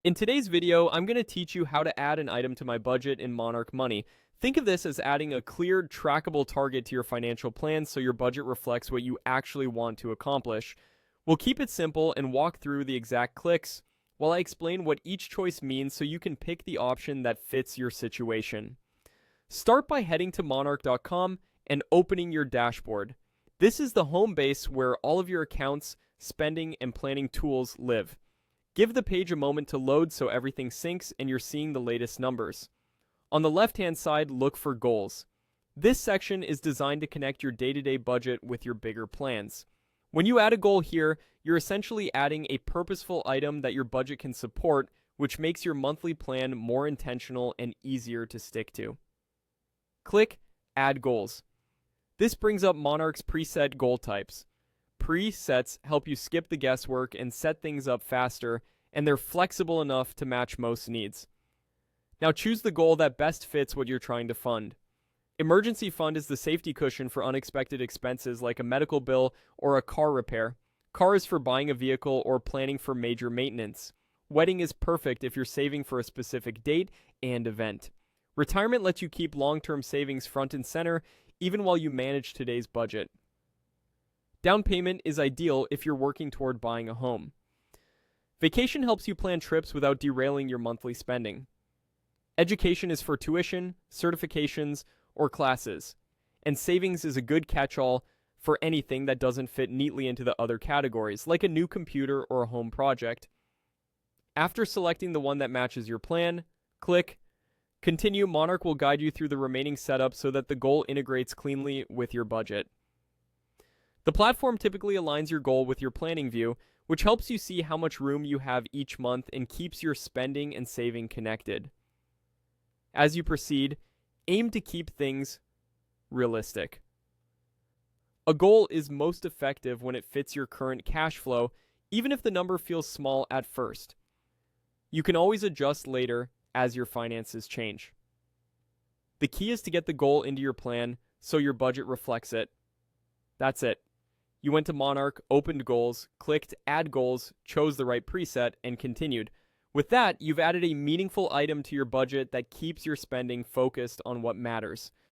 In today's video, I'm going to teach you how to add an item to my budget in Monarch Money. Think of this as adding a clear, trackable target to your financial plan so your budget reflects what you actually want to accomplish. We'll keep it simple and walk through the exact clicks while I explain what each choice means so you can pick the option that fits your situation. Start by heading to monarch.com and opening your dashboard. This is the home base where all of your accounts, spending, and planning tools live. Give the page a moment to load so everything syncs and you're seeing the latest numbers. On the left-hand side, look for goals. This section is designed to connect your day-to-day budget with your bigger plans. When you add a goal here, you're essentially adding a purposeful item that your budget can support, which makes your monthly plan more intentional and easier to stick to. Click Add Goals. This brings up Monarch's preset goal types. Presets help you skip the guesswork and set things up faster, and they're flexible enough to match most needs. Now choose the goal that best fits what you're trying to fund. Emergency fund is the safety cushion for unexpected expenses like a medical bill or a car repair. Car is for buying a vehicle or planning for major maintenance. Wedding is perfect if you're saving for a specific date and event. Retirement lets you keep long-term savings front and center even while you manage today's budget. Down payment is ideal if you're working toward buying a home. Vacation helps you plan trips without derailing your monthly spending. Education is for tuition, certifications, or classes. And savings is a good catch-all for anything that doesn't fit neatly into the other categories, like a new computer or a home project. After selecting the one that matches your plan, click Continue. Monarch will guide you through the remaining setup so that the goal integrates cleanly with your budget. The platform typically aligns your goal with your planning view, which helps you see how much room you have each month and keeps your spending and saving connected. As you proceed, aim to keep things realistic. A goal is most effective when it fits your current cash flow, even if the number feels small at first. You can always adjust later as your finances change. The key is to get the goal into your plan so your budget reflects it. That's it. You went to Monarch, opened goals, clicked Add Goals, chose the right preset, and continued. With that, you've added a meaningful item to your budget that keeps your spending focused on what matters.